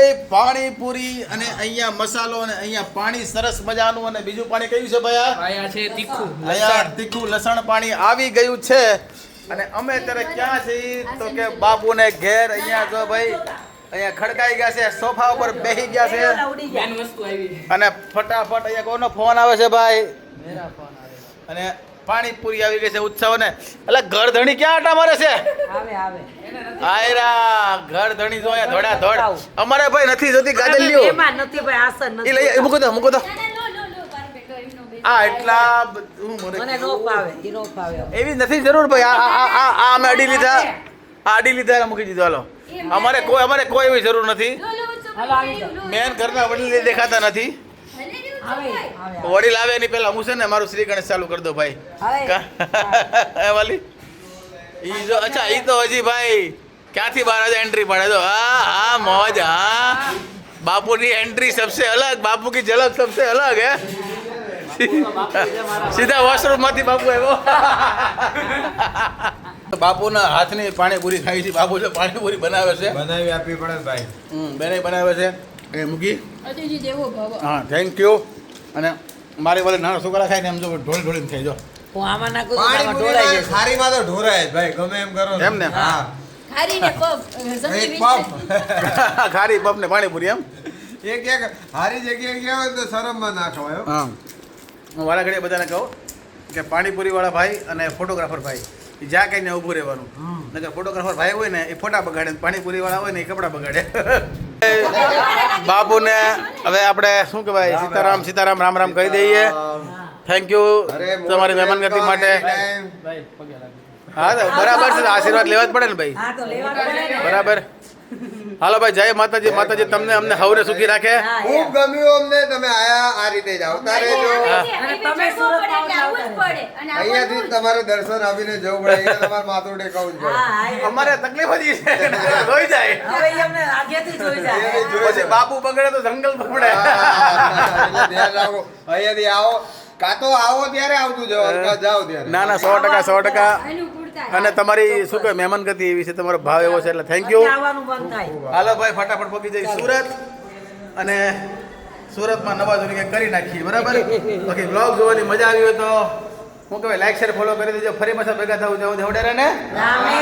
ભાઈ પાણીપુરી અને અહીંયા મસાલો અને અહીંયા પાણી સરસ મજાનું અને બીજું પાણી કયું છે ભાઈ આયા છે તીખું અહીંયા તીખું લસણ પાણી આવી ગયું છે અને અમે અત્યારે ક્યાં છીએ તો કે બાપુને ઘેર અહીંયા જો ભાઈ અહીંયા ખડકાઈ ગયા છે સોફા ઉપર બેસી ગયા છે મેન વસ્તુ આવી અને ફટાફટ અહીંયા કોનો ફોન આવે છે ભાઈ મેરા ફોન આવે અને પાણીપુરી આવી ગઈ છે ઉત્સવ ને એટલે ઘરધણી ક્યાં આટા મારે છે આયરા ઘરધણી જો અહીંયા ધોડા ધોડ અમારે ભાઈ નથી જોતી ગાજર લ્યો એમાં નથી ભાઈ આસન એ નથી લઈ મૂકો તો આ એટલા હું મને નો ભાવે ઈ નો ભાવે એવી નથી જરૂર ભાઈ આ અમે અડી લીધા મૂકી દીધો હાલો અમારે કોઈ એવી જરૂર નથી હાલો આવી જાઓ મેન ઘરના વડીલ દેખાતા નથી આવે વડીલ આવે એની પહેલા હું છે ને મારું શ્રી ગણેશ ચાલુ કરી દો ભાઈ વાલી ઈ જો અચ્છા ઈ તો હજી ભાઈ ક્યાંથી બહાર આજે એન્ટ્રી પડે તો હા મોજ હા બાપુની એન્ટ્રી સબસે અલગ બાપુ की झलक सबसे अलग है સીધા વોશરૂમ માંથી બાપુ આવ્યો બાપુના હાથની પાણીપુરી ખાઈ છે બાપુ જો પાણીપુરી બનાવે છે બનાવી આપવી પડે ભાઈ બેને બનાવે છે એ મૂકી અતિજી દેવો ભાવ હા થેન્ક યુ અને મારી વાલે નાના છોકરા ખાય ને એમ જો ઢોળી ખાઈ જો હું આમાં નાખું તો આમાં ઢોળાઈ પાણીપુરી જશે ખારીમાં તો ઢોરાય જ ભાઈ ગમે એમ કરો એમ ને? હા ખારીને પફ એક પફ ખારી પપ ને પાણીપુરી એમ એક હારી જગ્યાએ ગયા હોય તો શરમમાં ના ખવાય હો. હા હું વાળા ઘડીએ બધાને કહું કે પાણીપુરી વાળા ભાઈ અને ફોટોગ્રાફર ભાઈ એ જ્યાં કહીને ઊભું રહેવાનું નકર ફોટોગ્રાફર ભાઈ હોય ને એ ફોટા બગાડે ને પાણીપુરી વાળા હોય ને એ કપડાં બગાડે બાપુને હવે આપણે શું કહેવાય સીતારામ રામ રામ કહી દઈએ થેન્ક યુ અરે તમારી મહેમાનગતિ માટે ભાઈ પગે લાગે હા તો બરાબર છે આશીર્વાદ લેવા જ પડે ને ભાઈ હા તો લેવા પડે ને. બરાબર હાલો ભાઈ જય માતાજી તમને અમને હવરે સુખી રાખે હા, ખૂબ ગમ્યું અમને તમે આયા આ રીતે જ આવતા રહેજો અને તમે સુરત આવતા અહીંયાથી જ તમારે દર્શન આપીને જવું પડે અહીંયા તમારે માથું ટેકવવું જ પડે હા હા અમારે તકલીફ જ ઈ છે જોઈ જાય હવે ઈ અમને આગેથી જોઈ જાય પછી બાપુ બગડે તો જંગલ બગડે એટલે ધ્યાન રાખો અહીંયાથી આવો કાં તો આવો ત્યારે આવતું જવાનું કાં જાઓ ત્યારે ના 100% અને તમારી શું કહે મહેમાન ગતિ એવી છે તમારો ભાવ એવો છે એટલે થેન્ક યુ આવવાનું બંધ થાય હાલો ભાઈ ફટાફટ પહોંચી જઈ સુરત અને સુરતમાં નવા જૂની કંઈક કરી નાખીએ બરાબર બાકી બ્લોગ જોવાની મજા આવી હોય તો હું કહેવાય લાઈક શેર ફોલો કરી દેજો ફરી પાછા ભેગા થવું જવું જવડે ને રામે